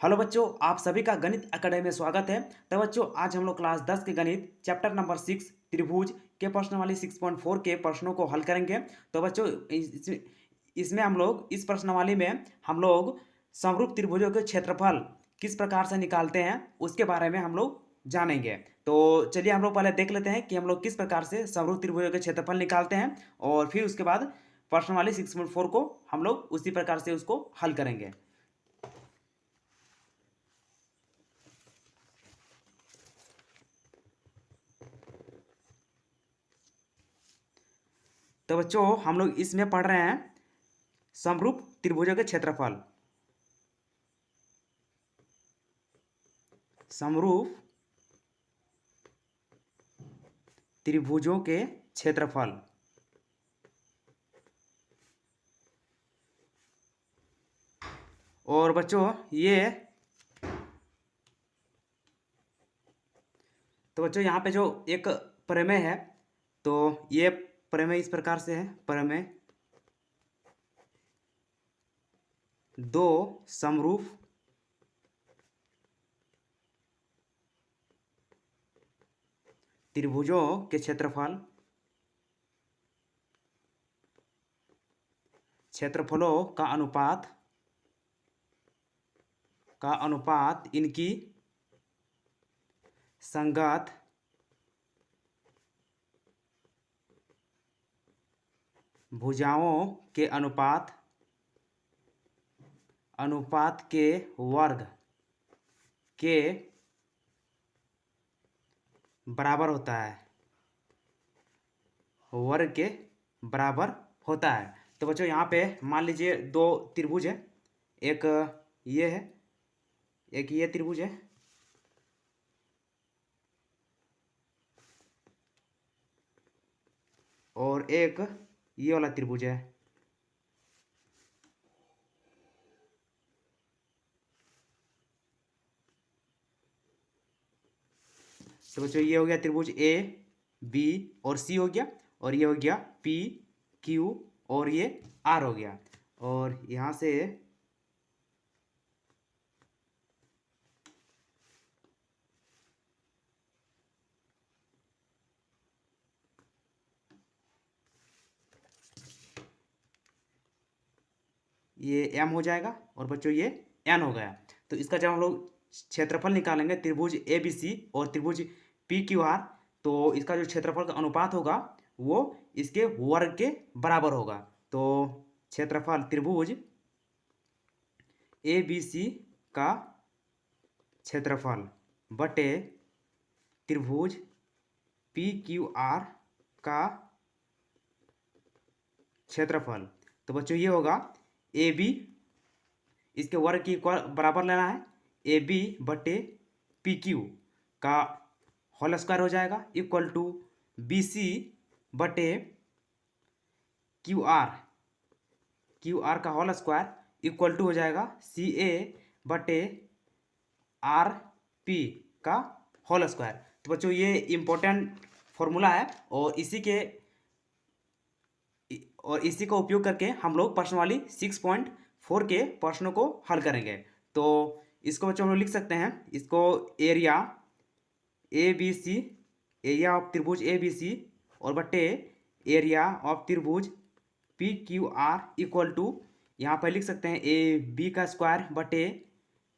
Hello बच्चों, आप सभी का गणित अकेडमी में स्वागत है। तो बच्चों, आज हम लोग क्लास 10 के गणित चैप्टर नंबर 6 त्रिभुज के प्रश्नावली 6.4 के प्रश्नों को हल करेंगे। तो बच्चों, इसमें हम लोग इस प्रश्नावली में हम लोग समरूप त्रिभुजों के क्षेत्रफल किस प्रकार से निकालते हैं उसके बारे में हम लोग जानेंगे। तो चलिए हम लोग पहले देख लेते हैं कि हम लोग किस प्रकार से समरूप त्रिभुजों के क्षेत्रफल निकालते हैं, और फिर उसके बाद प्रश्नावली 6.4 को हम लोग उसी प्रकार से उसको हल करेंगे। तो बच्चों, हम लोग इसमें पढ़ रहे हैं समरूप त्रिभुजों के क्षेत्रफल। समरूप त्रिभुजों के क्षेत्रफल। और बच्चों तो बच्चों यहाँ पे जो एक प्रमेय है, तो ये प्रमेय इस प्रकार से है। प्रमेय दो समरूप त्रिभुजों के क्षेत्रफलों का अनुपात इनकी संगत भुजाओं के अनुपात के वर्ग के बराबर होता है। वर्ग के बराबर होता है। तो बच्चों, यहाँ पे मान लीजिए दो त्रिभुज है, एक ये है, एक ये त्रिभुज है, और एक ये वाला त्रिभुज है। तो बच्चों, ये हो गया त्रिभुज ए बी और सी हो गया, और ये हो गया पी क्यू और ये आर हो गया। और यहाँ से ये एम हो जाएगा, और बच्चों ये एन हो गया। तो इसका जब हम लोग क्षेत्रफल निकालेंगे त्रिभुज ए बी सी और त्रिभुज पी क्यू आर, तो इसका जो क्षेत्रफल का अनुपात होगा वो इसके वर्ग के बराबर होगा। तो क्षेत्रफल त्रिभुज ए बी सी का क्षेत्रफल बटे त्रिभुज पी क्यू आर का क्षेत्रफल। तो बच्चों, ये होगा ए बी, इसके वर्ग की बराबर लेना है, ए बी बटे पी क्यू का होल स्क्वायर हो जाएगा, इक्वल टू बी सी बटे क्यू आर का होल स्क्वायर इक्वल टू हो जाएगा सी ए बटे आर पी का होल स्क्वायर। तो बच्चों, ये इम्पोर्टेंट फॉर्मूला है, और इसी का उपयोग करके हम लोग प्रश्नावली 6.4 के प्रश्नों को हल करेंगे। तो इसको बच्चों हम लोग लिख सकते हैं, इसको area A B C, area of त्रिभुज ए बी सी और बटे एरिया ऑफ त्रिभुज P Q R equal to, यहाँ पर लिख सकते हैं ए बी का स्क्वायर बटे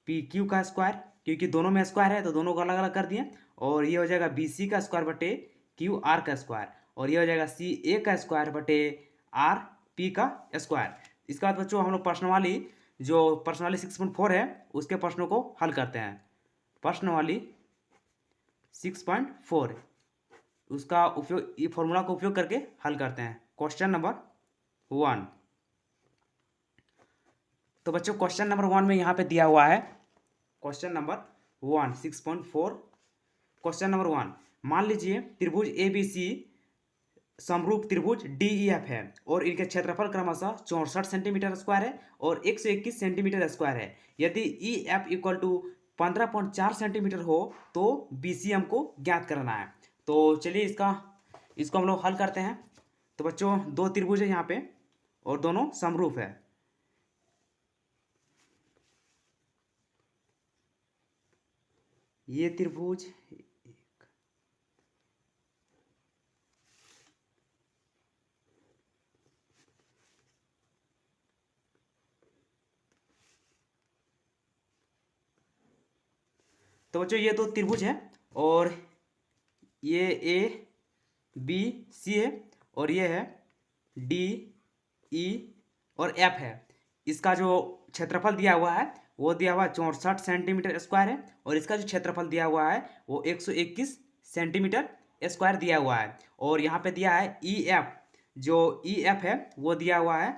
पी क्यू का स्क्वायर, क्योंकि दोनों में स्क्वायर है तो दोनों को अलग अलग कर दिए। और ये हो जाएगा बी सी का स्क्वायर बटे क्यू आर का स्क्वायर, और ये हो जाएगा सी ए का स्क्वायर बटे आर पी का स्क्वायर। इसके बाद बच्चों, हम लोग प्रश्नावली 6.4 है उसके प्रश्नों को हल करते हैं। प्रश्नावली 6.4 उसका उपयोग, ये फॉर्मूला का उपयोग करके हल करते हैं। Question number 1। तो बच्चों, क्वेश्चन नंबर 1 में यहाँ पे दिया हुआ है, क्वेश्चन नंबर 1 6.4। क्वेश्चन नंबर 1, मान लीजिए त्रिभुज ए बी सी समरूप त्रिभुज डी ई एफ है, और इनके क्षेत्रफल क्रमशः 64 सेंटीमीटर स्क्वायर है और 121 सेंटीमीटर स्क्वायर है। यदि E F equal to 15.4 centimetre हो तो बी सी हमको ज्ञात करना है। तो चलिए इसको हम लोग हल करते हैं। तो बच्चों, दो त्रिभुज है यहाँ पे और दोनों समरूप है। ये त्रिभुज तो बच्चों ये दो त्रिभुज है और ये ए बी सी है और ये है डी ई और एफ है। इसका जो क्षेत्रफल दिया हुआ है वो दिया हुआ 64 सेंटीमीटर स्क्वायर है और इसका जो क्षेत्रफल दिया हुआ है वो 121 सेंटीमीटर स्क्वायर दिया हुआ है। और यहाँ पे दिया है ई एफ, जो ई एफ है वो दिया हुआ है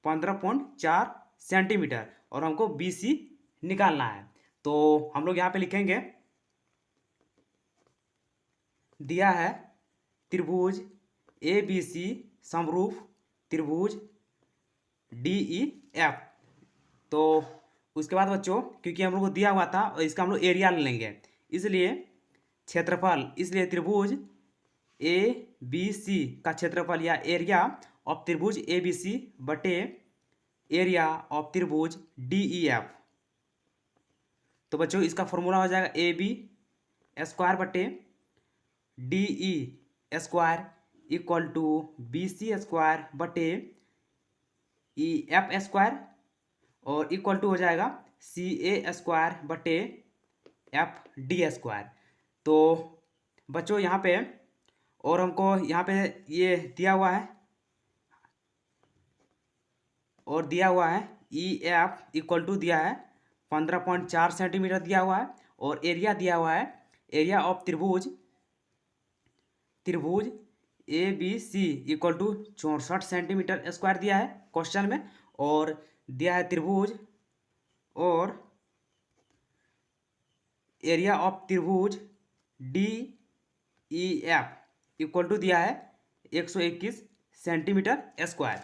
15.4 सेंटीमीटर और हमको बी सी निकालना है। तो हम लोग यहाँ पे लिखेंगे, दिया है त्रिभुज ए बी सी समरूप त्रिभुज डी ई एफ। तो उसके बाद बच्चों क्योंकि हम लोग को दिया हुआ था और इसका हम लोग एरिया ले लेंगे, इसलिए क्षेत्रफल, इसलिए त्रिभुज ए बी सी का क्षेत्रफल या एरिया ऑफ त्रिभुज ए बी सी बटे एरिया ऑफ त्रिभुज डी ई एफ। तो बच्चों इसका फॉर्मूला हो जाएगा ए बी स्क्वायर बटे D E square equal to B C square बटे ई एफ स्क्वायर और इक्वल टू हो जाएगा सी ए स्क्वायर बटे एफ डी स्क्वायर। तो बच्चों यहाँ पे और हमको यहाँ पे ये दिया हुआ है और दिया हुआ है ई एफ इक्वल टू दिया है 15.4 सेंटीमीटर दिया हुआ है और एरिया दिया हुआ है, एरिया ऑफ त्रिभुज A B C equal to 64 centimetre square दिया है क्वेश्चन में और दिया है त्रिभुज और एरिया ऑफ त्रिभुज D E F equal to दिया है 121 सेंटीमीटर स्क्वायर।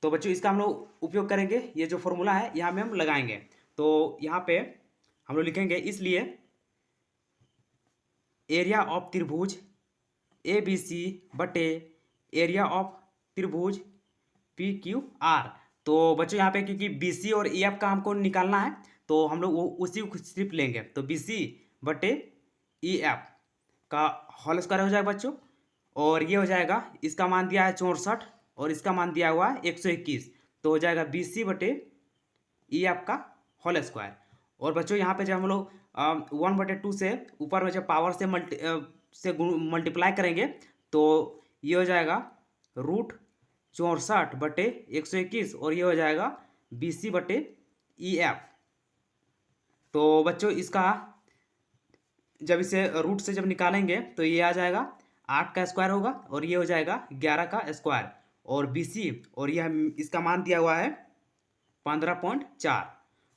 तो बच्चों इसका हम लोग उपयोग करेंगे, ये जो फॉर्मूला है यहाँ में हम लगाएंगे। तो यहाँ पे हम लोग लिखेंगे, इसलिए एरिया ऑफ त्रिभुज ए बी सी बटे एरिया ऑफ त्रिभुज पी क्यू आर। तो बच्चों यहाँ पे क्योंकि बी सी और ई एफ का हमको निकालना है तो हम लोग वो उसी को सिर्फ लेंगे। तो बी सी बटे ई एफ का होल स्क्वायर हो जाएगा बच्चों और ये हो जाएगा, इसका मान दिया है 64 और इसका मान दिया हुआ है 121, तो हो जाएगा बी सी बटे ई एफ का होल स्क्वायर। और बच्चों यहाँ पे जब हम लोग 1/2 से ऊपर में जब पावर से मल्टीप्लाई करेंगे तो ये हो जाएगा √64 बटे 121 और ये हो जाएगा बी सी बटे ई एफ। तो बच्चों इसका जब इसे रूट से जब निकालेंगे तो ये आ जाएगा 8 का स्क्वायर होगा और ये हो जाएगा 11 का स्क्वायर और बी सी और यह इसका मान दिया हुआ है 15.4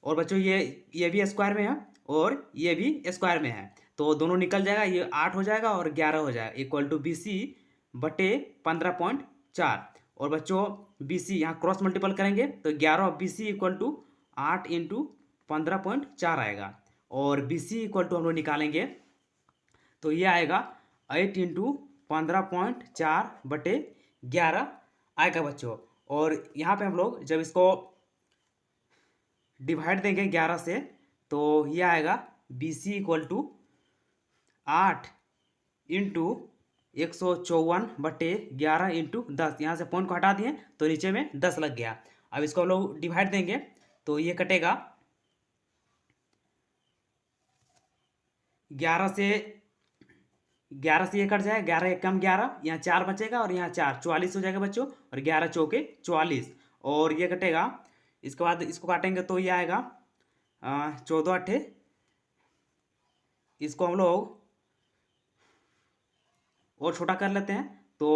और बच्चों ये भी स्क्वायर में है और ये भी स्क्वायर में है तो दोनों निकल जाएगा, ये 8 हो जाएगा और 11 हो जाएगा इक्वल टू बी सी बटे 15.4। और बच्चों बी सी यहाँ क्रॉस मल्टीपल करेंगे तो 11 of B C equal to 8 into 15.4 आएगा और बी सी इक्वल टू हम लोग निकालेंगे तो ये आएगा 8 इंटू 15.4 बटे 11 आएगा बच्चों। और यहाँ पे हम लोग जब इसको डिवाइड देंगे 11 से तो ये आएगा B C equal to 8 into 154 बटे 11 इंटू 10, यहाँ से पॉइंट को हटा दिए तो नीचे में 10 लग गया। अब इसको हम लोग डिवाइड देंगे तो ये कटेगा 11 से ये कट जाएगा, 11 एक कम 11, यहाँ 4 बचेगा और यहाँ 4, 44 हो जाएगा बच्चों और 11 चौके 44 और ये कटेगा। इसके बाद इसको काटेंगे तो ये आएगा 14 8, इसको हम लोग और छोटा कर लेते हैं तो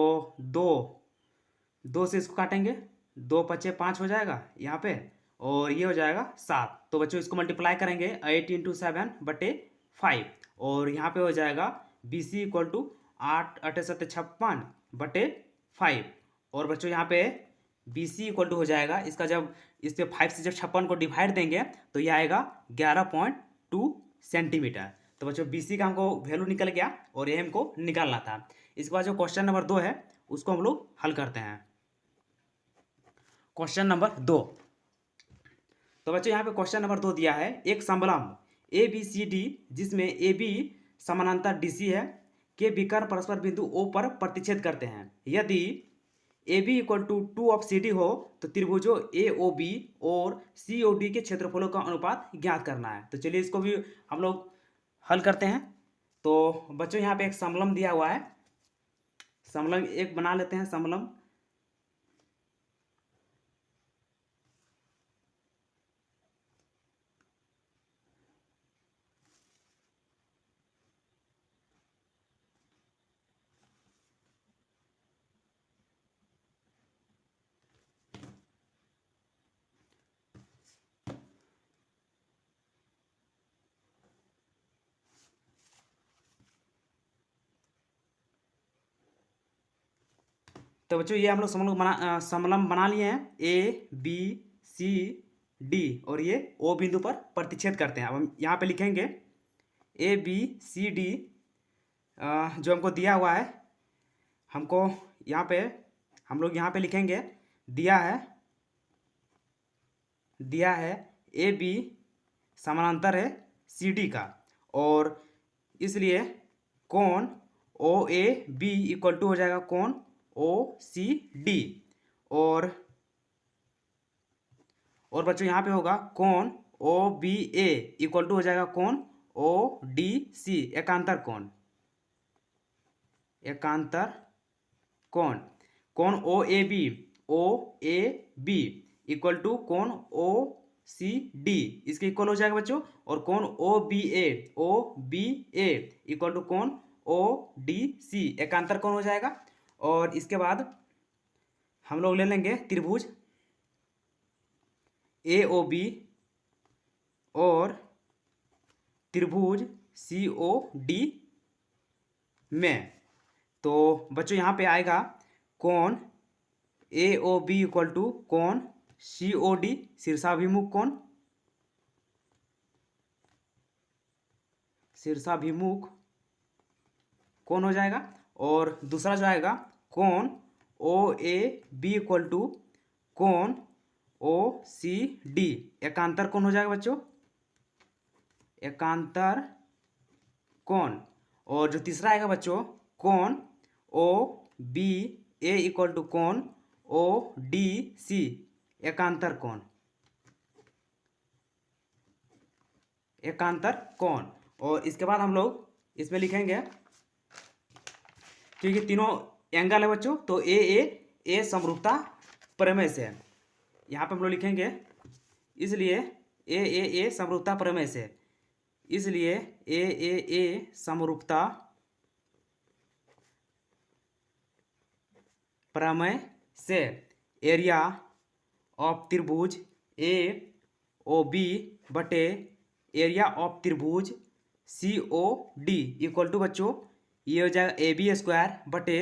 2 से इसको काटेंगे, 2 5 5 हो जाएगा यहाँ पे और ये हो जाएगा 7। तो बच्चों इसको मल्टीप्लाई करेंगे 8 इंटू 7 बटे 5 और यहाँ पे हो जाएगा बी सी इक्वल टू 8 8 7 56 बटे 5 और बच्चों यहाँ पे बी सी इक्वल टू हो जाएगा, इसका जब इस पे 5 से जब 56 को डिवाइड देंगे तो ये आएगा 11.2 सेंटीमीटर। तो बच्चों बी सी का हमको वैल्यू निकल गया और ये हमको निकालना था। इसके बाद जो क्वेश्चन नंबर 2 है उसको हम लोग हल करते हैं। क्वेश्चन नंबर 2, तो बच्चों यहाँ पे क्वेश्चन नंबर 2 दिया है, एक समलंब ए बी सी डी जिसमें ए बी समानांतर डी सी है के विकर्ण परस्पर बिंदु ओ पर प्रतिच्छेद करते हैं। यदि A B equal to 2 of C D हो तो त्रिभुजों ए ओ बी और सी ओ डी के क्षेत्रफलों का अनुपात ज्ञात करना है। तो चलिए इसको भी हम लोग हल करते हैं। तो बच्चों यहाँ पे एक समलंब दिया हुआ है, समलंब एक बना लेते हैं समलंब। तो बच्चों ये हम लोग समलंब बना लिए हैं, ए बी सी डी और ये ओ बिंदु पर प्रतिच्छेद करते हैं। अब हम यहाँ पे लिखेंगे ए बी सी डी जो हमको दिया हुआ है, हमको यहाँ पे हम लोग यहाँ पे लिखेंगे दिया है ए बी समानांतर है सी डी का, और इसलिए कोण O A B equal to हो जाएगा कोण ओ सी डी, और बच्चों यहाँ पे होगा कोण O B A equal to हो जाएगा कोण ओ डी सी, एकांतर कोण कोण O A B equal to कोण ओ सी डी, इसके इक्वल हो जाएगा बच्चों। और कोण O B A equal to कोण ओ डी सी, एकांतर कोण हो जाएगा। और इसके बाद हम लोग ले लेंगे त्रिभुज ए ओ बी और त्रिभुज सी ओ डी में। तो बच्चों यहाँ पे आएगा कोण ए ओ बी इक्वल टू कोण सी ओ डी, शीर्षाभिमुख कोण हो जाएगा। और दूसरा जो आएगा कोण O A B equal to कोण ओ सी डी, एकांतर कोण हो जाएगा बच्चों, एकांतर कोण। और जो तीसरा आएगा बच्चों कोण O B A equal to कोण ओ डी सी, एकांतर कोण। और इसके बाद हम लोग इसमें लिखेंगे, क्योंकि तीनों एंगल है बच्चों, तो ए समरूपता प्रमेय से है। यहाँ पे हम लोग लिखेंगे इसलिए ए समरूपता प्रमेय से, इसलिए ए समरूपता प्रमेय से एरिया ऑफ त्रिभुज ए ओ बी बटे एरिया ऑफ त्रिभुज C O D equal to बच्चों ये हो जाएगा ए बी स्क्वायर बटे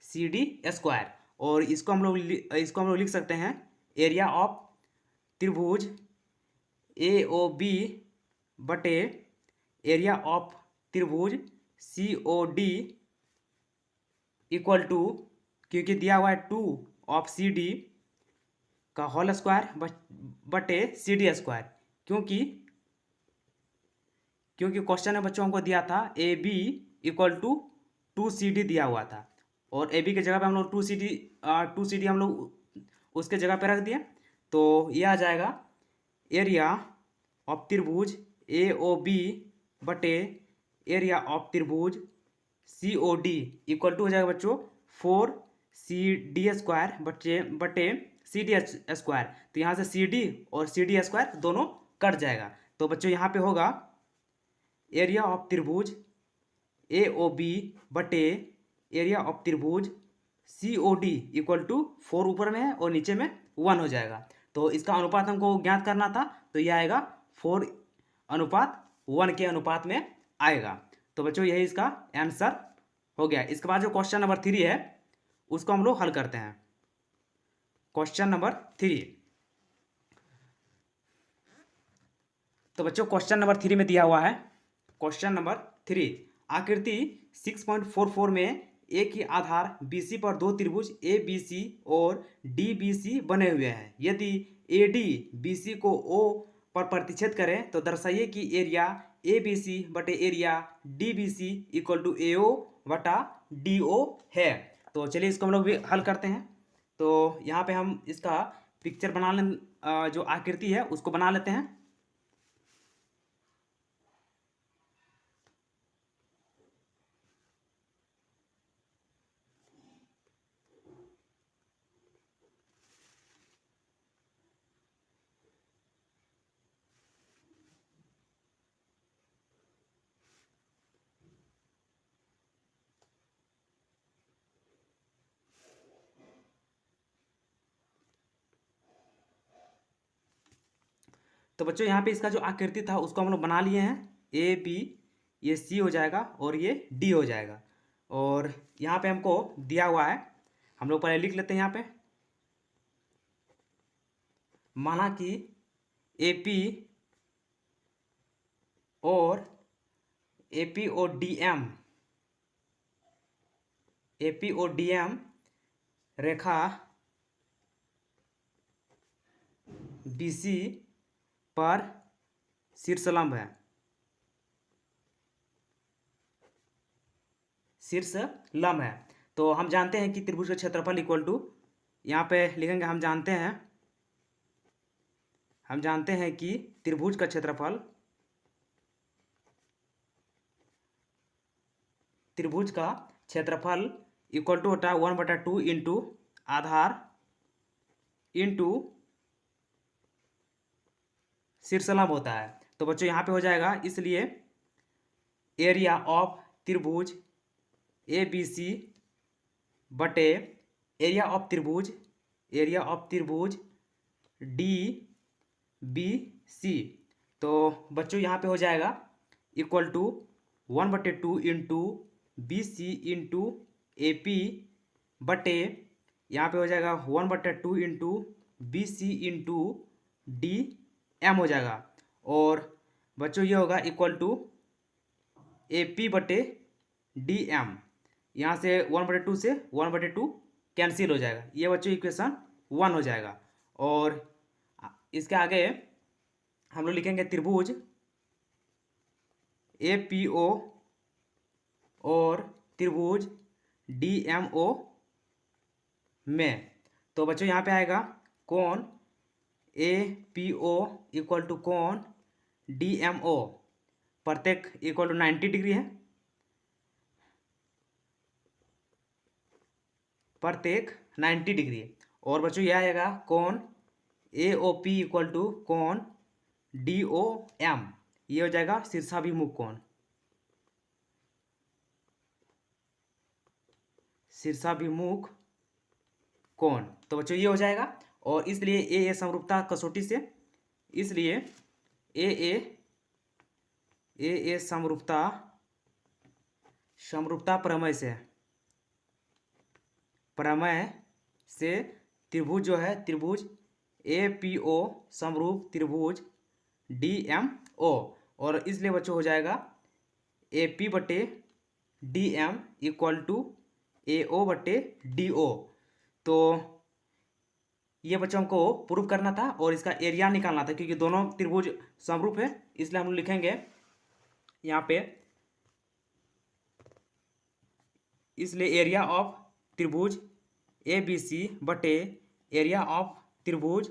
सी डी स्क्वायर। और इसको हम लोग लिख सकते हैं एरिया ऑफ त्रिभुज ए ओ बी बटे एरिया ऑफ त्रिभुज C O D equal to, क्योंकि दिया हुआ है 2 ऑफ सी डी का होल स्क्वायर बटे सी डी स्क्वायर, क्योंकि क्वेश्चन में बच्चों हमको दिया था A B equal to 2 C D दिया हुआ था, और ए बी के जगह पे हम लोग 2 सी डी हम लोग उसके जगह पे रख दिए। तो यह आ जाएगा एरिया ऑफ त्रिभुज ए ओ बी बटे एरिया ऑफ त्रिभुज C O D equal to हो जाएगा बच्चों 4 सी डी स्क्वायर बटे सी डी स्क्वायर। तो यहाँ से सी डी और सी डी स्क्वायर दोनों कट जाएगा। तो बच्चों यहाँ पे होगा एरिया ऑफ त्रिभुज ए ओ बी बटे एरिया ऑफ त्रिभुज C O D equal to 4 ऊपर में है और नीचे में 1 हो जाएगा। तो इसका अनुपात हमको ज्ञात करना था, तो यह आएगा 4:1 के अनुपात में आएगा। तो बच्चों यही इसका आंसर हो गया। इसके बाद जो क्वेश्चन नंबर 3 है उसको हम लोग हल करते हैं। क्वेश्चन नंबर 3, तो बच्चों क्वेश्चन नंबर 3 में दिया हुआ है, क्वेश्चन नंबर 3 आकृति 6.44 में एक ही आधार BC पर दो त्रिभुज ABC और DBC बने हुए हैं। यदि AD BC को O पर प्रतिच्छेद करें तो दर्शाइए कि एरिया ए बी सी बटे area D B C equal to A O बटा डी ओ है। तो चलिए इसको हम लोग भी हल करते हैं। तो यहाँ पे हम इसका पिक्चर बना लें, जो आकृति है उसको बना लेते हैं। तो बच्चों यहाँ पे इसका जो आकृति था उसको हम लोग बना लिए हैं। ए बी, ये सी हो जाएगा और ये डी हो जाएगा। और यहाँ पे हमको दिया हुआ है, हम लोग पहले लिख लेते हैं। यहाँ पे माना कि ए पी और डी एम रेखा बी सी पर शीर्षलंब है। शीर्षलंब है। तो हम जानते हैं कि त्रिभुज का क्षेत्रफल इक्वल टू, यहाँ पे लिखेंगे हम जानते हैं कि त्रिभुज का क्षेत्रफल इक्वल टू होता है 1/2 इंटू आधार इंटू शीर्षलंब होता है। तो बच्चों यहाँ पे हो जाएगा, इसलिए एरिया ऑफ त्रिभुज ए बी सी बटे एरिया ऑफ त्रिभुज डी बी सी। तो बच्चों यहाँ पे हो जाएगा equal to 1/2 into B C into A P बटे, यहाँ पे हो जाएगा 1/2 into B C into D M हो जाएगा। और बच्चों ये होगा इक्वल टू ए पी बटे डी एम। यहाँ से 1/2 से 1/2 कैंसिल हो जाएगा। ये बच्चों इक्वेशन 1 हो जाएगा। और इसके आगे हम लोग लिखेंगे त्रिभुज ए पी ओ और त्रिभुज डी एम ओ में। तो बच्चों यहाँ पे आएगा कोण A P O equal to कोण डी एम ओ, प्रत्येक इक्वल टू 90 डिग्री है, प्रत्येक 90 डिग्री। और बच्चों यह आएगा कोण ए ओ पी इक्वल टू कोण डी ओ एम, ये हो जाएगा शीर्षाभिमुख कोण। तो बच्चों ये हो जाएगा। और इसलिए ए समरूपता कसौटी से, इसलिए ए समरूपता प्रमेय से त्रिभुज जो है, त्रिभुज ए पी ओ समरूप त्रिभुज डी एम ओ। और इसलिए बच्चों हो जाएगा ए पी बटे D M equal to A ओ बटे डी ओ। तो ये बच्चों हमको प्रूव करना था और इसका एरिया निकालना था, क्योंकि दोनों त्रिभुज समरूप है। इसलिए हम लोग लिखेंगे यहाँ पे, इसलिए एरिया ऑफ त्रिभुज ए बी सी बटे एरिया ऑफ त्रिभुज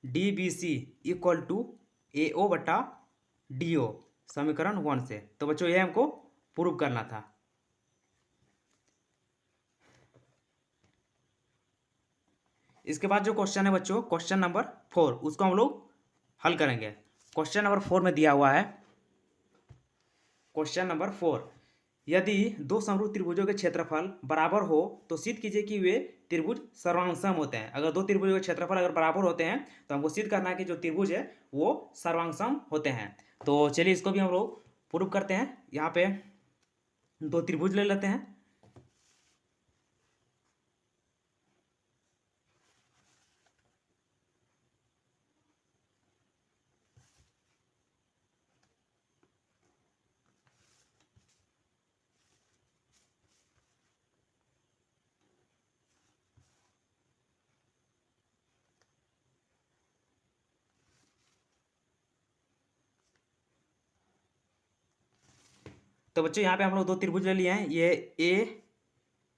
D B C equal to A O बटा डी ओ, समीकरण 1 से। तो बच्चों ये हमको प्रूव करना था। इसके बाद जो क्वेश्चन है बच्चों, क्वेश्चन नंबर 4, उसको हम लोग हल करेंगे। क्वेश्चन नंबर 4 में दिया हुआ है, क्वेश्चन नंबर 4, यदि दो समरूप त्रिभुजों के क्षेत्रफल बराबर हो तो सिद्ध कीजिए कि वे त्रिभुज सर्वांगसम होते हैं। अगर दो त्रिभुजों के क्षेत्रफल अगर बराबर होते हैं तो हमको सिद्ध करना है कि जो त्रिभुज है वो सर्वांगसम होते हैं। तो चलिए इसको भी हम लोग प्रूव करते हैं। यहाँ पे दो त्रिभुज ले लेते हैं। तो बच्चों यहाँ पे हम लोग दो त्रिभुज ले लिए हैं, ये ए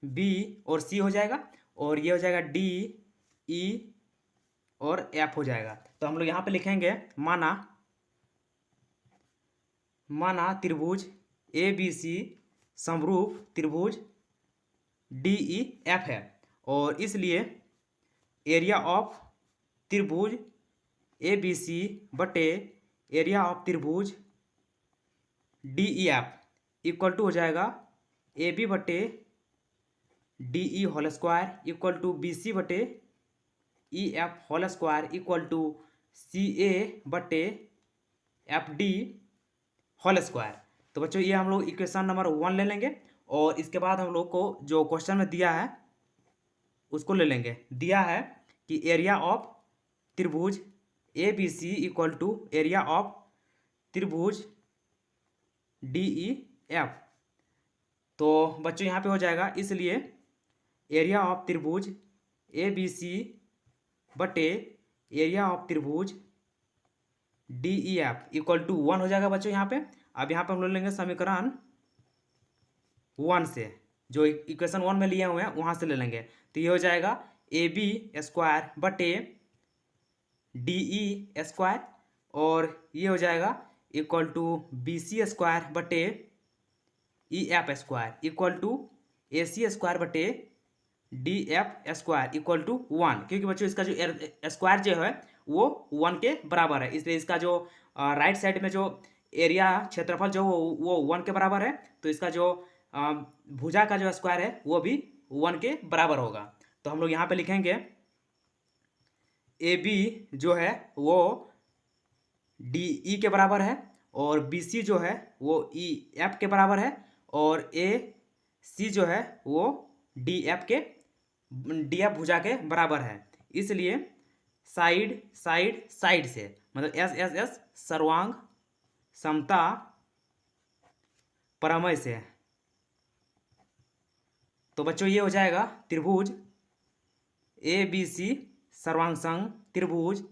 बी और सी हो जाएगा, और ये हो जाएगा डी ई और एफ हो जाएगा। तो हम लोग यहाँ पे लिखेंगे माना त्रिभुज ए बी सी समरूप त्रिभुज डी ई एफ है, और इसलिए एरिया ऑफ त्रिभुज ए बी सी बटे एरिया ऑफ त्रिभुज D E F equal to हो जाएगा ए बी बटे D E whole square equal to B C बटे E F whole square equal to C A बटे एफ डी होल स्क्वायर। तो बच्चों ये हम लोग इक्वेशन नंबर 1 ले लेंगे, और इसके बाद हम लोग को जो क्वेश्चन में दिया है उसको ले लेंगे। दिया है कि एरिया ऑफ त्रिभुज A B C equal to area of त्रिभुज डी ई एफ। तो बच्चों यहाँ पे हो जाएगा, इसलिए एरिया ऑफ त्रिभुज ए बी सी बटे एरिया ऑफ त्रिभुज D E F equal to 1 हो जाएगा बच्चों यहाँ पे। अब यहाँ पे हम लोग लेंगे समीकरण 1 से, जो इक्वेशन 1 में लिए हुए हैं वहाँ से ले लेंगे। तो ये हो जाएगा ए बी स्क्वायर बटे डी ई स्क्वायर, और ये हो जाएगा equal to B C square बटे E F square equal to A C square बटे D F square equal to 1, क्योंकि बच्चों इसका जो स्क्वायर जो है वो 1 के बराबर है, इसलिए इसका जो राइट साइड में जो एरिया क्षेत्रफल जो वो 1 के बराबर है, तो इसका जो भुजा का जो स्क्वायर है वो भी 1 के बराबर होगा। तो हम लोग यहाँ पे लिखेंगे ए बी जो है वो डी ई के बराबर है, और बी सी जो है वो ई एफ के बराबर है, और ए सी जो है वो डी एफ भुजा के बराबर है। इसलिए साइड से मतलब एस सर्वांग समता परमय से। तो बच्चों ये हो जाएगा त्रिभुज ए बी सी सर्वांग संग त्रिभुज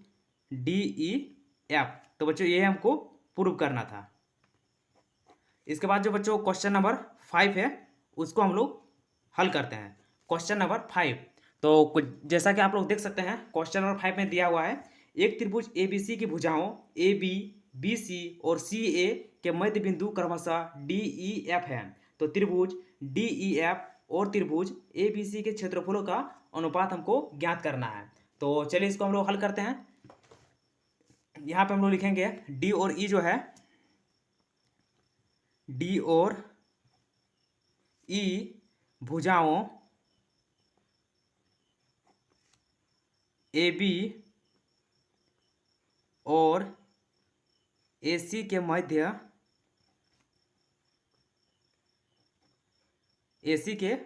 डी ई एफ। तो बच्चों ये हमको प्रूव करना था। इसके बाद जो बच्चों क्वेश्चन नंबर 5 है उसको हम लोग हल करते हैं। क्वेश्चन नंबर 5, तो कुछ जैसा कि आप लोग देख सकते हैं क्वेश्चन नंबर 5 में दिया हुआ है, एक त्रिभुज ए बी सी की भुजाओं ए बी बी सी और सी ए के मध्य बिंदु क्रमशः डी ई एफ है। तो त्रिभुज डी ई एफ और त्रिभुज ए बी सी के क्षेत्रफलों का अनुपात हमको ज्ञात करना है। तो चलिए इसको हम लोग हल करते हैं। यहाँ पे हम लोग लिखेंगे डी और ई जो है, डी और ई भुजाओं ए बी और ए सी के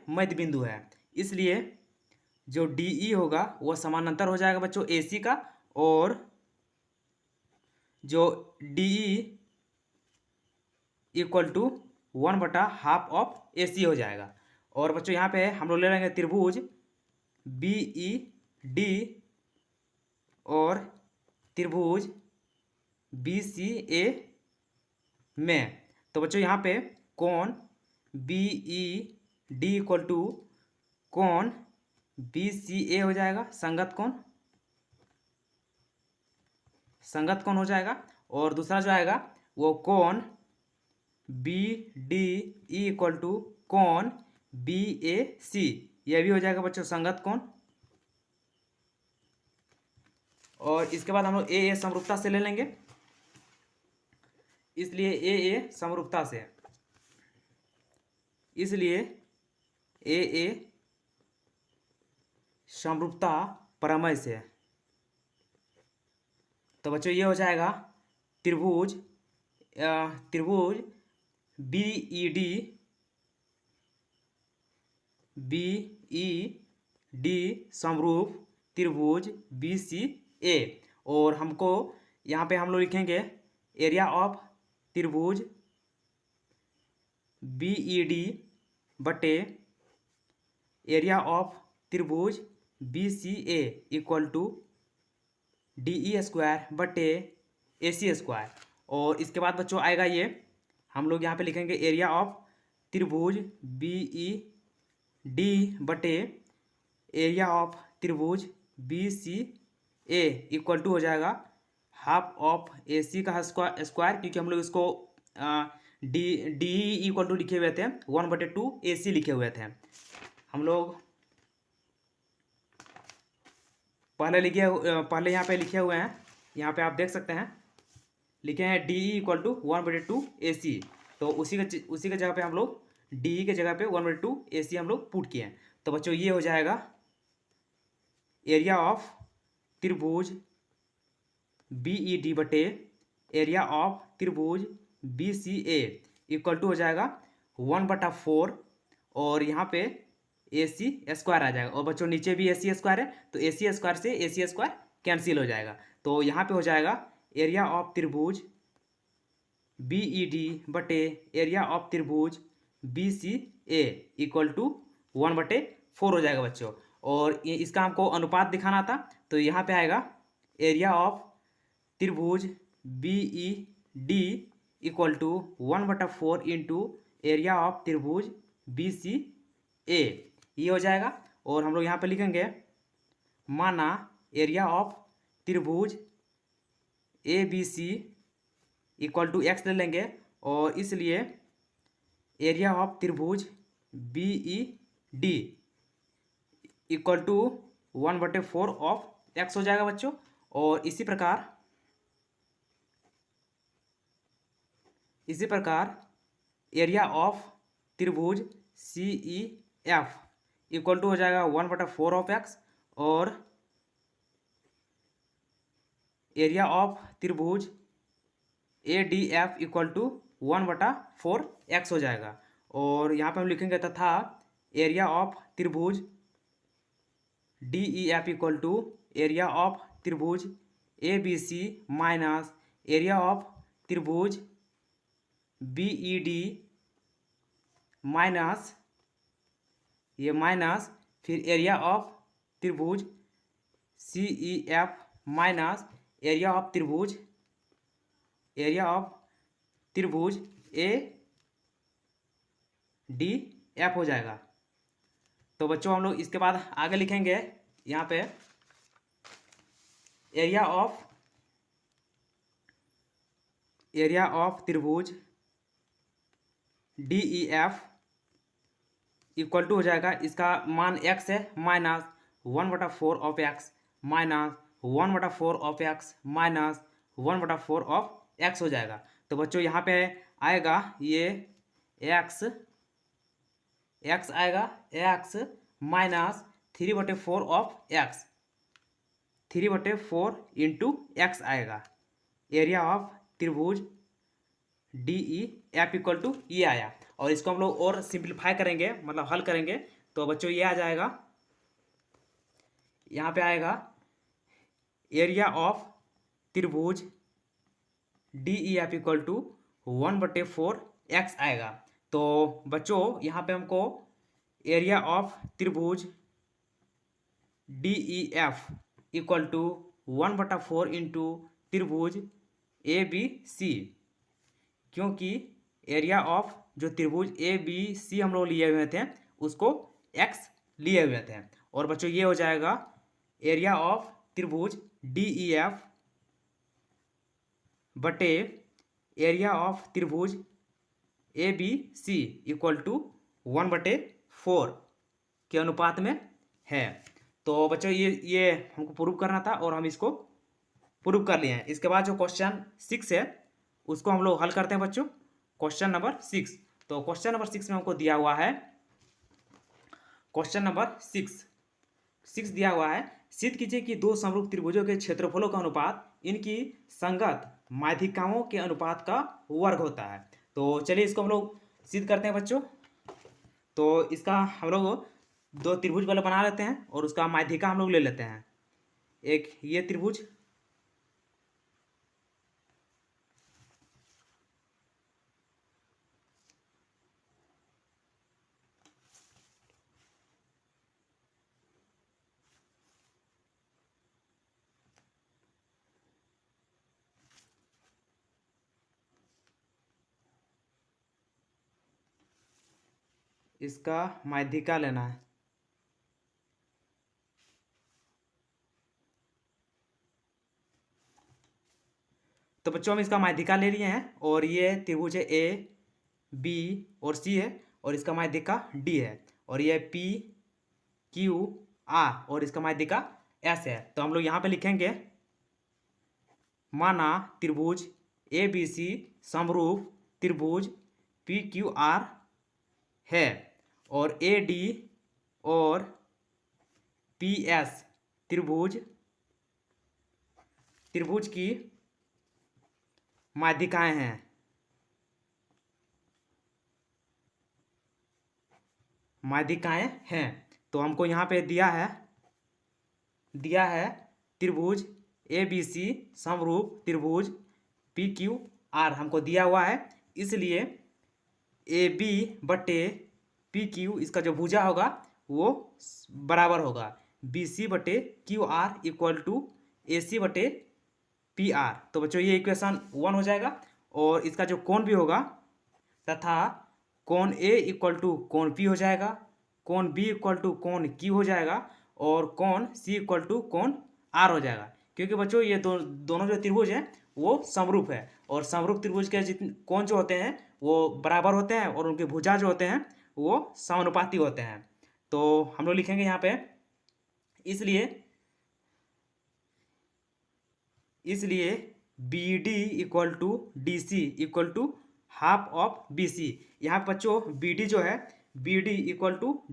मध्य बिंदु है, इसलिए जो डी ई होगा वह समानांतर हो जाएगा बच्चों ए सी का, और जो D E equal to 1/2 of A C हो जाएगा। और बच्चों यहाँ पे हम लोग ले लेंगे त्रिभुज बी ई डी और त्रिभुज बी सी ए में। तो बच्चों यहाँ पे कोण B E D equal to कोण बी सी ए हो जाएगा, संगत कोण हो जाएगा। और दूसरा जो आएगा वो कोण B D E equal to कोण बी ए सी, यह भी हो जाएगा बच्चों संगत कोण। और इसके बाद हम लोग ए समरूपता से ले लेंगे, इसलिए ए समरूपता से, इसलिए ए समरूपता प्रमेय से। तो बच्चों ये हो जाएगा त्रिभुज बी ई डी समरूप त्रिभुज बी सी ए। और हमको यहाँ पे हम लोग लिखेंगे एरिया ऑफ त्रिभुज बी ई डी बटे एरिया ऑफ त्रिभुज B C A equal to D E square बटे ए सी स्क्वायर। और इसके बाद बच्चों आएगा ये हम लोग यहाँ पे लिखेंगे एरिया ऑफ त्रिभुज बी ई डी बटे एरिया ऑफ त्रिभुज B C A equal to हो जाएगा हाफ ऑफ ए सी का स्क्वायर, क्योंकि हम लोग इसको डी डी इक्वल टू लिखे हुए थे 1/2 ए सी लिखे हुए थे हम लोग। पहले यहाँ पे लिखे हुए हैं, यहाँ पे आप देख सकते हैं लिखे हैं डी इक्वल टू 1/2 ए सी। तो उसी के जगह पे हम लोग डी के जगह पे 1/2 ए सी हम लोग पुट किए हैं। तो बच्चों ये हो जाएगा एरिया ऑफ त्रिभुज बी ई डी बटे एरिया ऑफ त्रिभुज B C A equal to हो जाएगा 1/4 और यहाँ पे ए सी स्क्वायर आ जाएगा। और बच्चों नीचे भी ए सी स्क्वायर है, तो ए सी स्क्वायर से ए सी स्क्वायर कैंसिल हो जाएगा। तो यहाँ पे हो जाएगा एरिया ऑफ त्रिभुज बी ई डी बटे एरिया ऑफ त्रिभुज B C A equal to 1/4 हो जाएगा बच्चों। और इसका हमको अनुपात दिखाना था, तो यहाँ पे आएगा एरिया ऑफ त्रिभुज B E D equal to 1/4 into area of त्रिभुज बी सी ए, ये हो जाएगा। और हम लोग यहाँ पे लिखेंगे माना एरिया ऑफ त्रिभुज A B C equal to x ले लेंगे, और इसलिए एरिया ऑफ त्रिभुज B E D equal to 1/4 of x हो जाएगा बच्चों। और इसी प्रकार एरिया ऑफ त्रिभुज C E F equal to हो जाएगा 1/4 ऑफ एक्स, और एरिया ऑफ त्रिभुज A D F equal to 1/4 x हो जाएगा। और यहाँ पे हम लिखेंगे तथा एरिया ऑफ त्रिभुज D E F equal to area of त्रिभुज A B C minus area of त्रिभुज बी ई डी माइनस ये माइनस फिर एरिया ऑफ त्रिभुज C E F minus area of त्रिभुज ए डी एफ हो जाएगा। तो बच्चों हम लोग इसके बाद आगे लिखेंगे यहाँ पे एरिया ऑफ त्रिभुज D E F equal to हो जाएगा, इसका मान x है minus 1/4 of x minus 1/4 of x minus 1/4 of x हो जाएगा। तो बच्चों यहाँ पे आएगा ये x आएगा x minus 3/4 of x 3/4 into x आएगा। एरिया ऑफ त्रिभुज D E F equal to ये आया। और इसको हम लोग और सिंप्लीफाई करेंगे, मतलब हल करेंगे, तो बच्चों ये आ जाएगा, यहाँ पे आएगा एरिया ऑफ त्रिभुज D E F equal to 1/4 x आएगा। तो बच्चों यहाँ पे हमको एरिया ऑफ त्रिभुज D E F equal to 1/4 into त्रिभुज ए बी सी, क्योंकि एरिया ऑफ जो त्रिभुज ए बी सी हम लोग लिए हुए थे उसको x लिए हुए थे। और बच्चों ये हो जाएगा एरिया ऑफ त्रिभुज डी ई एफ बटे एरिया ऑफ त्रिभुज A B C equal to 1/4 के अनुपात में है। तो बच्चों ये हमको प्रूव करना था और हम इसको प्रूव कर लिए हैं। इसके बाद जो क्वेश्चन 6 है उसको हम लोग हल करते हैं बच्चों। क्वेश्चन नंबर 6, तो क्वेश्चन नंबर 6 में हमको दिया हुआ है, क्वेश्चन नंबर 6 दिया हुआ है, सिद्ध कीजिए कि दो समरूप त्रिभुजों के क्षेत्रफलों का अनुपात इनकी संगत माध्यिकाओं के अनुपात का वर्ग होता है। तो चलिए इसको हम लोग सिद्ध करते हैं बच्चों। तो इसका हम लोग दो त्रिभुज वाला बना लेते हैं और उसका माध्यिका हम लोग ले लेते हैं। एक ये त्रिभुज, इसका माध्यिका लेना है। तो बच्चों हम इसका माध्यिका ले लिए हैं और ये त्रिभुज है ए बी और सी है और इसका माध्यिका डी है और ये पी क्यू आर और इसका माध्यिका एस है। तो हम लोग यहाँ पे लिखेंगे माना त्रिभुज ए बी सी समरूप त्रिभुज पी क्यू आर है और ए डी और पी एस त्रिभुज की माध्यिकाएं हैं। माध्यिकाएं हैं तो हमको यहाँ पे दिया है त्रिभुज ए बी सी समरूप त्रिभुज पी क्यू आर हमको दिया हुआ है, इसलिए ए बी बटे पी क्यू इसका जो भुजा होगा वो बराबर होगा बी सी बटे Q R equal to A C बटे पी आर। तो बच्चों ये इक्वेशन 1 हो जाएगा और इसका जो कोण भी होगा तथा कोण ए इक्वल टू कोण पी हो जाएगा, कोण बी इक्वल टू कोण क्यू हो जाएगा और कोण सी इक्वल टू कोण आर हो जाएगा। क्योंकि बच्चों ये दोनों जो त्रिभुज हैं वो समरूप है और समरूप त्रिभुज के जितने कोण जो होते हैं वो बराबर होते हैं और उनके भुजा जो होते हैं वो समानुपाती होते हैं। तो हम लोग लिखेंगे यहाँ पे इसलिए B D equal to D C equal to half of B C. यहाँ पर बच्चों बी डी जो है B D equal to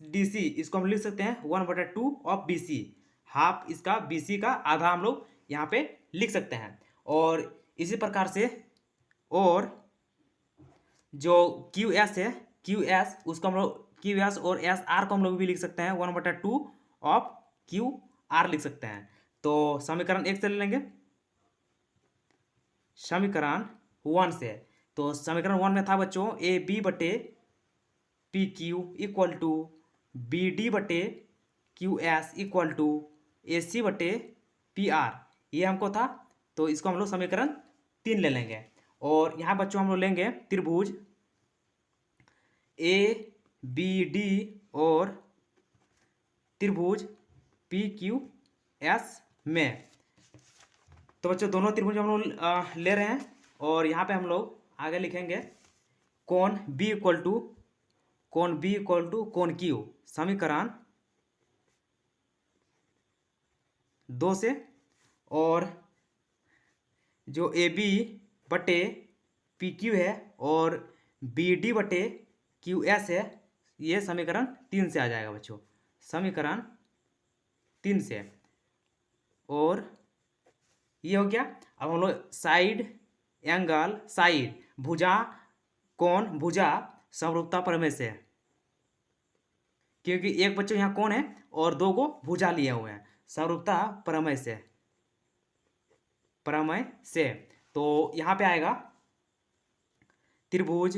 D C इसको हम लिख सकते हैं 1/2 ऑफ बी सी। हाफ इसका बी सी का आधा हम लोग यहाँ पे लिख सकते हैं और इसी प्रकार से और जो क्यू एस है क्यू एस उसको हम लोग क्यू एस और एस आर को हम लोग भी लिख सकते हैं 1/2 ऑफ क्यू आर लिख सकते हैं। तो समीकरण 1 से ले लेंगे समीकरण 1 से। तो समीकरण 1 में था बच्चों ए बी बटे P Q equal to B D बटे Q S equal to A C बटे पी आर, ये हमको था। तो इसको हम लोग समीकरण 3 ले लेंगे और यहाँ बच्चों हम लोग लेंगे त्रिभुज ए बी डी और त्रिभुज पी क्यू एस में। तो बच्चों दोनों त्रिभुज हम लोग ले रहे हैं और यहाँ पे हम लोग आगे लिखेंगे कोण बी इक्वल टू कोण क्यू समीकरण 2 से और जो ए बी बटे पी क्यू है और बी डी बटे क्यू एस है ये समीकरण 3 से आ जाएगा बच्चों, समीकरण 3 से। और ये हो गया। अब हम लोग साइड एंगल साइड भुजा कोण भुजा समरूपता प्रमेय से, क्योंकि एक बच्चों यहाँ कोण है और 2 को भुजा लिए हुए हैं समरूपता प्रमेय से। तो यहाँ पे आएगा त्रिभुज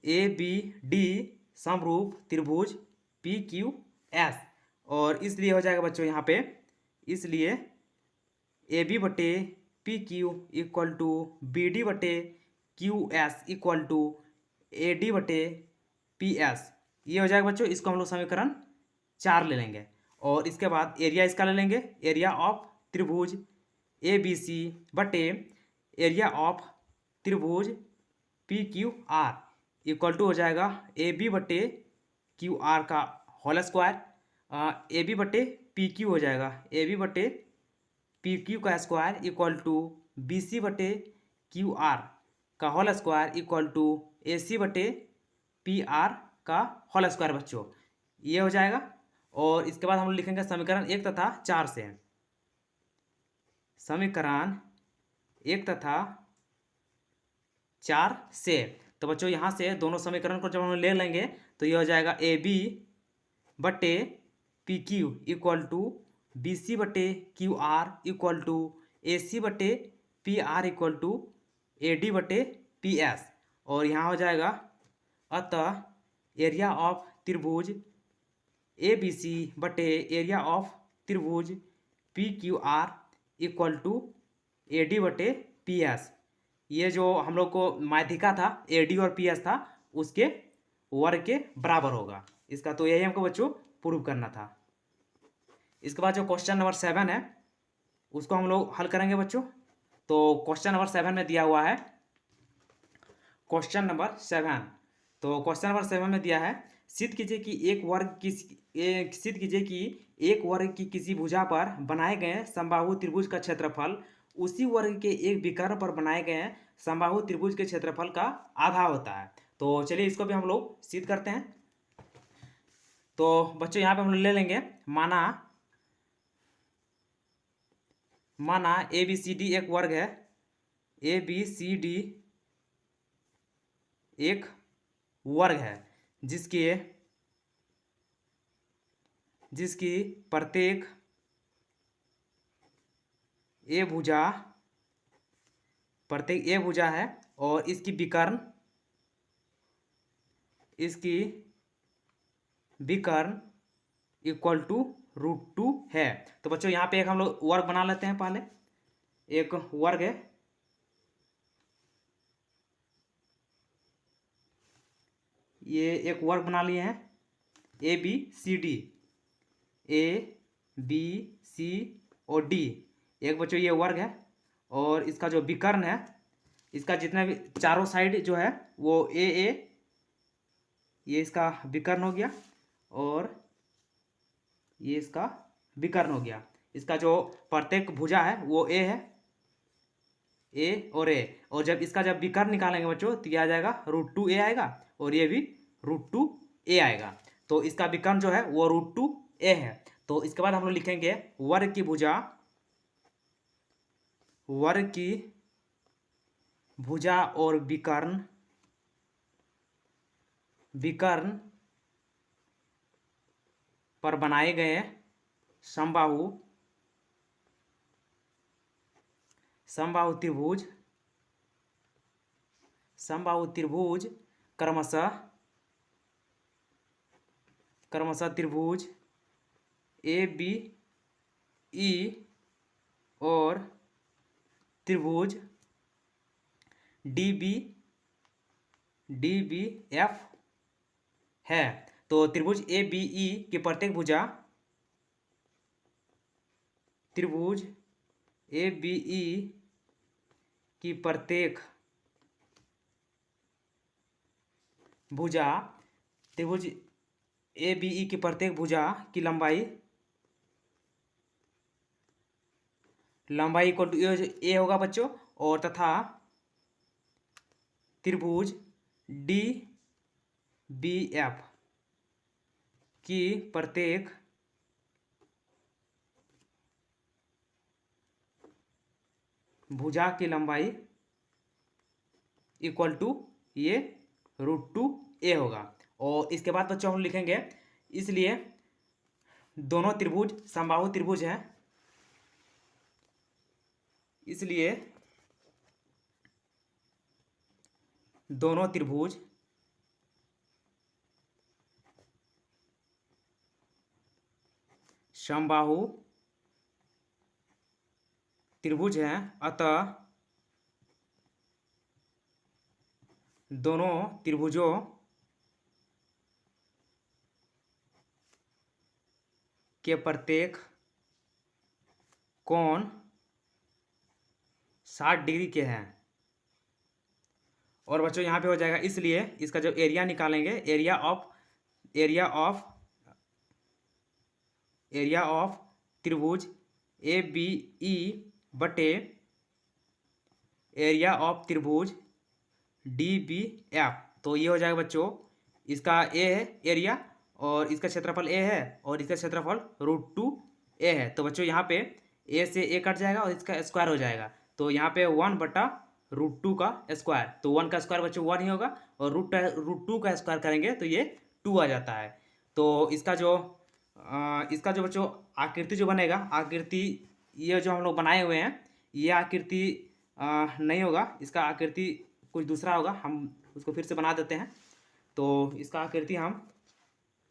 ए बी डी समरूप त्रिभुज पी क्यू एस और इसलिए हो जाएगा बच्चों यहाँ पे इसलिए ए बी बटे P Q equal to B D बटे Q S equal to A D बटे पी एस, ये हो जाएगा बच्चों। इसको हम लोग समीकरण 4 ले लेंगे और इसके बाद एरिया इसका ले लेंगे एरिया ऑफ त्रिभुज ए बी सी बटे एरिया ऑफ त्रिभुज P Q R equal to हो जाएगा ए बी बटे क्यू आर का होल स्क्वायर, ए बी बटे पी क्यू हो जाएगा ए बी बटे पी क्यू का square equal to B C बटे क्यू आर का whole square equal to A C बटे पी आर का होल स्क्वायर बच्चों, ये हो जाएगा। और इसके बाद हम लोग लिखेंगे समीकरण 1 तथा 4 से, समीकरण 1 तथा 4 से। तो बच्चों यहाँ से दोनों समीकरण को जब हम ले लेंगे तो ये हो जाएगा ए बी बटे P Q equal to B C बटे Q R equal to A C बटे P R equal to A D बटे पी एस। और यहाँ हो जाएगा अतः एरिया ऑफ त्रिभुज ए बी सी बटे एरिया ऑफ त्रिभुज P Q R equal to A D बटे पी एस, ये जो हम लोग को माध्यिका था ए डी और पी एस था उसके वर्ग के बराबर होगा इसका। तो यही हमको बच्चों प्रूव करना था। इसके बाद जो क्वेश्चन नंबर 7 है उसको हम लोग हल करेंगे बच्चों। तो क्वेश्चन नंबर 7 में दिया हुआ है, क्वेश्चन नंबर 7। तो क्वेश्चन नंबर 7 में दिया है, सिद्ध कीजिए कि एक वर्ग की किसी भुजा पर बनाए गए समबाहु त्रिभुज का क्षेत्रफल उसी वर्ग के एक विकर्ण पर बनाए गए समबाहु त्रिभुज के क्षेत्रफल का आधा होता है। तो चलिए इसको भी हम लोग सिद्ध करते हैं। तो बच्चों यहाँ पे हम लोग ले लेंगे, माना ए बी सी डी एक वर्ग है, ए बी सी डी एक वर्ग है जिसकी प्रत्येक ए भुजा है और इसकी विकर्ण इक्वल टू √2 है। तो बच्चों यहाँ पे एक हम लोग वर्ग बना लेते हैं। पहले एक वर्ग है, ये एक वर्ग बना लिए हैं, ए बी सी और डी एक बच्चों ये वर्ग है। और इसका जो विकर्ण है, इसका जितने भी चारों साइड जो है वो ए ये इसका विकर्ण हो गया और ये इसका विकर्ण हो गया। इसका जो प्रत्येक भुजा है वो ए है, ए और जब इसका जब विकर्ण निकालेंगे बच्चों तो यह आ जाएगा √2 ए आएगा और ये भी √2 ए आएगा। तो इसका विकर्ण जो है वो √2 ए है। तो इसके बाद हम लोग लिखेंगे वर्ग की भुजा और विकर्ण पर बनाए गए समबाहु त्रिभुज क्रमशः त्रिभुज ए बी ई और त्रिभुज डी बी एफ है। तो त्रिभुज ए बी ई की प्रत्येक भुजा त्रिभुज ए बी ई की प्रत्येक भुजा त्रिभुज ए बी ई की प्रत्येक भुजा की लंबाई इक्वल टू ए होगा बच्चों। और तथा त्रिभुज डी बी एफ की प्रत्येक भुजा की लंबाई इक्वल टू ये √2 ए होगा। और इसके बाद बच्चों हम लिखेंगे, इसलिए दोनों त्रिभुज समबाहु त्रिभुज हैं, इसलिए दोनों त्रिभुज समबाहु त्रिभुज हैं, अतः दोनों त्रिभुजों के प्रत्येक कोण 60 डिग्री के हैं। और बच्चों यहाँ पे हो जाएगा, इसलिए इसका जब एरिया निकालेंगे, एरिया ऑफ त्रिभुज ए बी ई बटे एरिया ऑफ त्रिभुज डी बी एफ। तो ये हो जाएगा बच्चों, इसका ए है एरिया और इसका क्षेत्रफल ए है और इसका क्षेत्रफल √2 ए है। तो बच्चों यहाँ पे ए से ए कट जाएगा और इसका स्क्वायर हो जाएगा। तो यहाँ पे 1/√2 का स्क्वायर, तो 1 का स्क्वायर बच्चों 1 ही होगा और √2 का स्क्वायर करेंगे तो ये 2 आ जाता है। तो इसका जो बच्चों आकृति जो बनेगा, आकृति ये जो हम लोग बनाए हुए हैं ये आकृति नहीं होगा, इसका आकृति कुछ दूसरा होगा। हम उसको फिर से बना देते हैं। तो इसका आकृति हम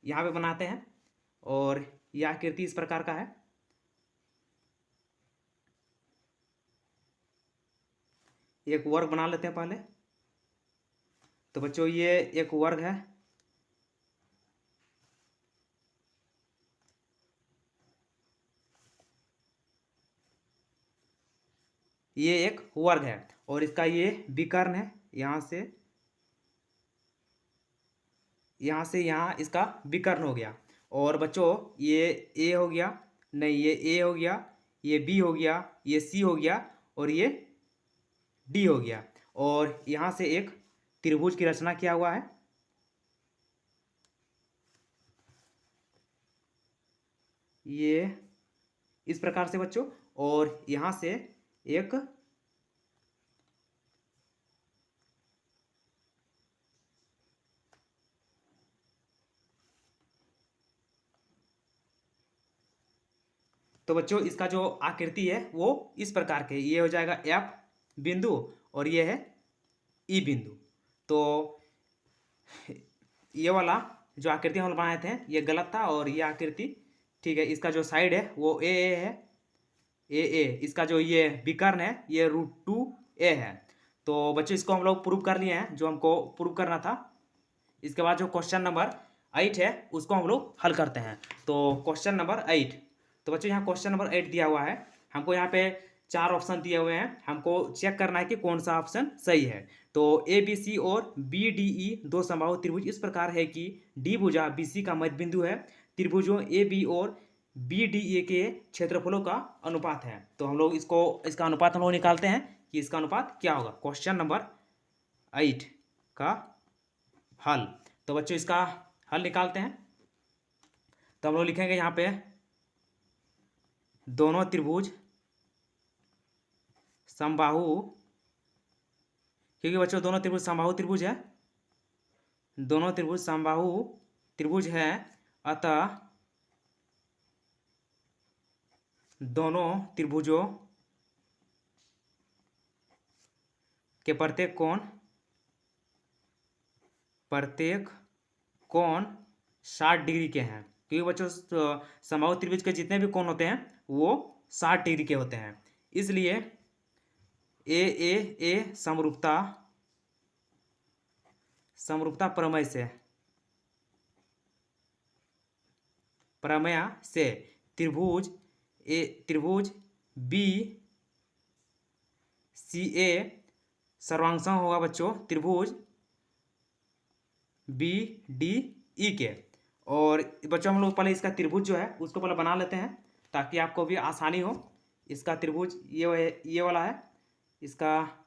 यहाँ पे बनाते हैं और यह आकृति इस प्रकार का है। एक वर्ग बना लेते हैं पहले। तो बच्चों ये एक वर्ग है ये एक वर्ग है और इसका ये विकर्ण है, यहाँ से यहाँ इसका विकर्ण हो गया। और बच्चों ये ए हो गया, नहीं ये ए हो गया, ये बी हो गया, ये सी हो गया और ये डी हो गया। और यहाँ से एक त्रिभुज की रचना किया हुआ है। ये इस प्रकार से बच्चों, और यहाँ से एक तो बच्चों इसका जो आकृति है वो इस प्रकार के, ये हो जाएगा एफ बिंदु और ये है ई बिंदु। तो ये वाला जो आकृति हम बनाए थे ये गलत था और ये आकृति ठीक है। इसका जो साइड है वो ए है, ए इसका जो ये विकर्ण है ये √2a है। तो बच्चों इसको हम लोग प्रूव कर लिए हैं जो हमको प्रूव करना था। इसके बाद जो क्वेश्चन नंबर 8 है उसको हम लोग हल करते हैं। तो क्वेश्चन नंबर 8, तो बच्चों यहाँ क्वेश्चन नंबर 8 दिया हुआ है। हमको यहाँ पे 4 ऑप्शन दिए हुए हैं, हमको चेक करना है कि कौन सा ऑप्शन सही है। तो ए बी सी और बी डी ई दो समबाहु त्रिभुज इस प्रकार है कि डी भुजा बी सी का मध्य बिंदु है। त्रिभुजों ए बी और बी डी ए के क्षेत्रफलों का अनुपात है। तो हम लोग इसका अनुपात हम लोग निकालते हैं कि इसका अनुपात क्या होगा। क्वेश्चन नंबर 8 का हल। तो बच्चों इसका हल निकालते हैं। तो हम लोग लिखेंगे यहाँ पे दोनों त्रिभुज समबाहु, क्योंकि बच्चों दोनों त्रिभुज समबाहु त्रिभुज है, दोनों त्रिभुज समबाहु त्रिभुज है, अतः दोनों त्रिभुजों के प्रत्येक कोण 60 डिग्री के हैं। क्योंकि बच्चों समबाहु त्रिभुज के जितने भी कोण होते हैं वो 60 डिग्री के होते हैं। इसलिए ए समरूपता प्रमेय से त्रिभुज बी सी ए सर्वांगसम होगा बच्चों त्रिभुज बी डी ई के। और बच्चों हम लोग पहले इसका त्रिभुज जो है उसको पहले बना लेते हैं ताकि आपको भी आसानी हो। इसका त्रिभुज ये वाला है, इसका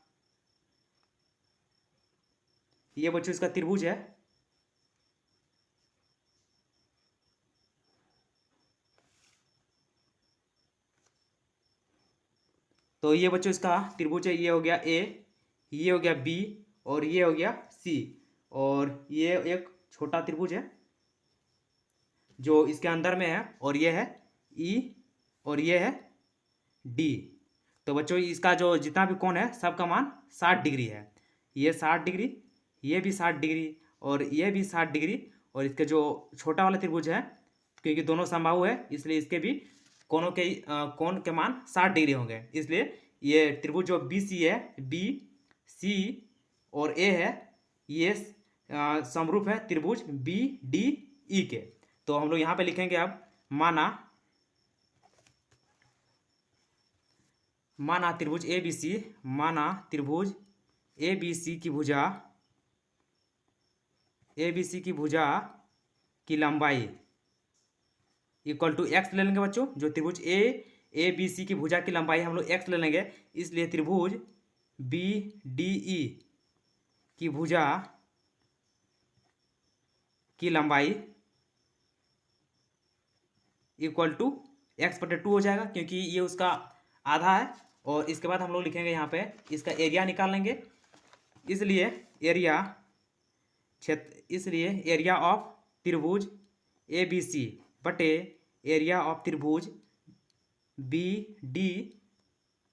ये बच्चों इसका त्रिभुज है। तो ये बच्चों इसका त्रिभुज है, ये हो गया ए, ये हो गया बी और ये हो गया सी। और ये एक छोटा त्रिभुज है जो इसके अंदर में है और ये है ई और ये है डी। तो बच्चों इसका जो जितना भी कोण है सबका मान 60 डिग्री है। ये 60 डिग्री, ये भी 60 डिग्री और ये भी 60 डिग्री। और इसके जो छोटा वाला त्रिभुज है क्योंकि दोनों समबाहु है इसलिए इसके भी कोण के मान 60 डिग्री होंगे। इसलिए ये त्रिभुज जो बी सी है, बी सी और ए है, ये समरूप है त्रिभुज बी डी ई के। तो हम लोग यहाँ पे लिखेंगे अब माना त्रिभुज ए बी सी, माना त्रिभुज ए बी सी की भुजा की लंबाई इक्वल टू एक्स ले लेंगे बच्चों। जो त्रिभुज ए बी सी की भुजा की लंबाई हम लोग एक्स ले लेंगे, इसलिए त्रिभुज बी डी ई की भुजा की लंबाई इक्वल टू x/2 हो जाएगा क्योंकि ये उसका आधा है। और इसके बाद हम लोग लिखेंगे यहाँ पे इसका एरिया निकाल लेंगे। इसलिए एरिया ऑफ त्रिभुज ए बी सी बटे एरिया ऑफ त्रिभुज बी डी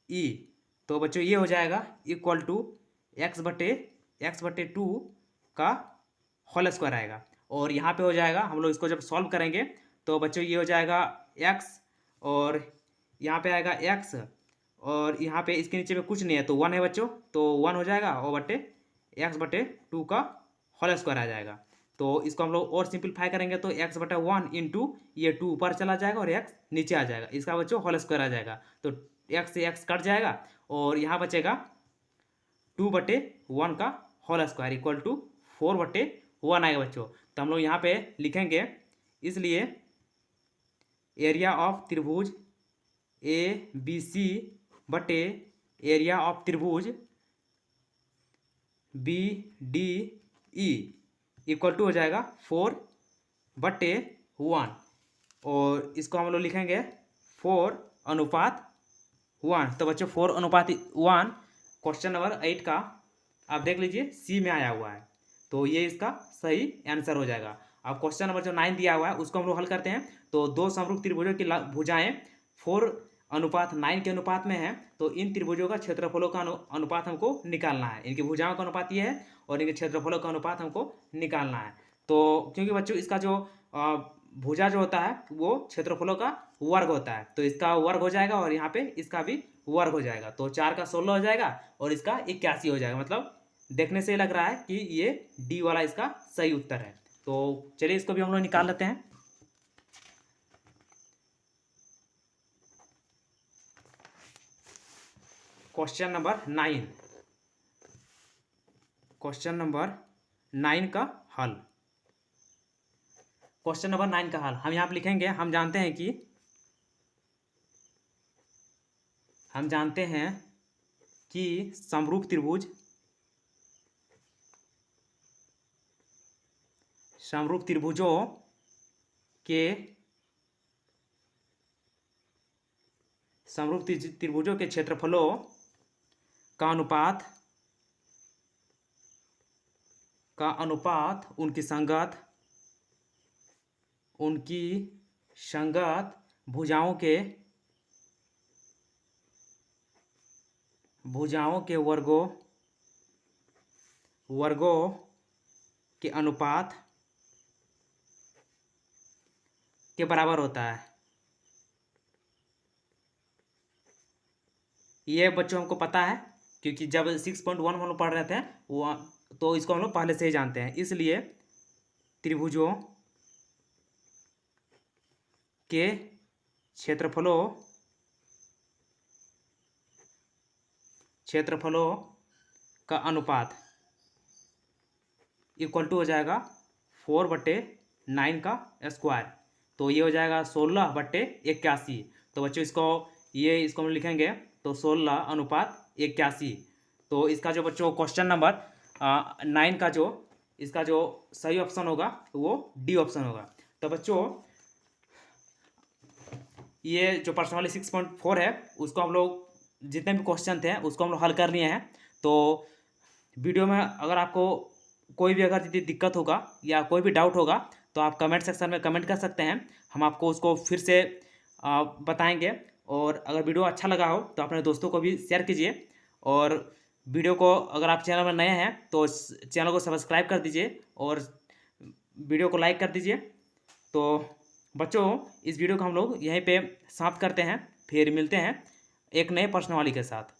ई। तो बच्चों ये हो जाएगा इक्वल टू x/2 का होल स्क्वायर आएगा। और यहाँ पे हो जाएगा, हम लोग इसको जब सॉल्व करेंगे तो बच्चों ये हो जाएगा x और यहाँ पे आएगा x और यहाँ पे इसके नीचे में कुछ नहीं है तो 1 है बच्चों, तो 1 हो जाएगा और बटे x/2 का होल स्क्वायर आ जाएगा। तो इसको हम लोग और सिंपलीफाई करेंगे तो x/1 इंटू ये 2 ऊपर चला जाएगा और x नीचे आ जाएगा, इसका बच्चों होल स्क्वायर आ जाएगा। तो x से x कट जाएगा और यहाँ बचेगा 2/1 का होल स्क्वायर इक्वल टू 4/1 आएगा बच्चों। तो हम लोग यहाँ पे लिखेंगे, इसलिए एरिया ऑफ त्रिभुज ABC बटे एरिया ऑफ त्रिभुज BDE इक्वल टू हो जाएगा 4/1, और इसको हम लोग लिखेंगे 4:1। तो बच्चों 4:1 क्वेश्चन नंबर 8 का आप देख लीजिए सी में आया हुआ है, तो ये इसका सही आंसर हो जाएगा। अब क्वेश्चन नंबर जो 9 दिया हुआ है उसको हम लोग हल करते हैं। तो दो समरूप त्रिभुजों की भुजाएं 4:9 के अनुपात में है, तो इन त्रिभुजों का क्षेत्रफलों का अनुपात हमको निकालना है। इनकी भुजाओं का अनुपात ये है और इनके क्षेत्रफलों का अनुपात हमको निकालना है। तो क्योंकि बच्चों इसका जो भुजा जो होता है वो क्षेत्रफलों का वर्ग होता है, तो इसका वर्ग हो जाएगा और यहाँ पे इसका भी वर्ग हो जाएगा। तो 4 का 16 हो जाएगा और इसका 81 हो जाएगा। मतलब देखने से लग रहा है कि ये डी वाला इसका सही उत्तर है। तो चलिए इसको भी हम लोग निकाल लेते हैं। क्वेश्चन नंबर 9, क्वेश्चन नंबर 9 का हल। क्वेश्चन नंबर 9 का हल हम यहाँ पे लिखेंगे। हम जानते हैं कि समरूप त्रिभुजों के क्षेत्रफलों का अनुपात उनकी संगत भुजाओं के वर्गों के अनुपात के बराबर होता है। ये बच्चों हमको पता है, क्योंकि जब 6.1 हम लोग पढ़ रहे थे वो, तो इसको हम लोग पहले से ही जानते हैं। इसलिए त्रिभुजों के क्षेत्रफलों का अनुपात इक्वल टू हो जाएगा 4/9 का स्क्वायर, तो ये हो जाएगा 16/81। तो बच्चों इसको हम लिखेंगे, तो 16:81। तो इसका जो बच्चों क्वेश्चन नंबर 9 का इसका जो सही ऑप्शन होगा वो डी ऑप्शन होगा। तो बच्चों ये जो प्रश्न वाली 6.4 है उसको हम लोग जितने भी क्वेश्चन थे उसको हम लोग हल कर लिए हैं। तो वीडियो में अगर आपको कोई भी अगर दिक्कत होगा या कोई भी डाउट होगा तो आप कमेंट सेक्शन में कमेंट कर सकते हैं, हम आपको उसको फिर से बताएंगे। और अगर वीडियो अच्छा लगा हो तो अपने दोस्तों को भी शेयर कीजिए, और वीडियो को अगर आप चैनल में नए हैं तो चैनल को सब्सक्राइब कर दीजिए और वीडियो को लाइक कर दीजिए। तो बच्चों इस वीडियो को हम लोग यहीं पे समाप्त करते हैं, फिर मिलते हैं एक नए प्रश्नावली के साथ।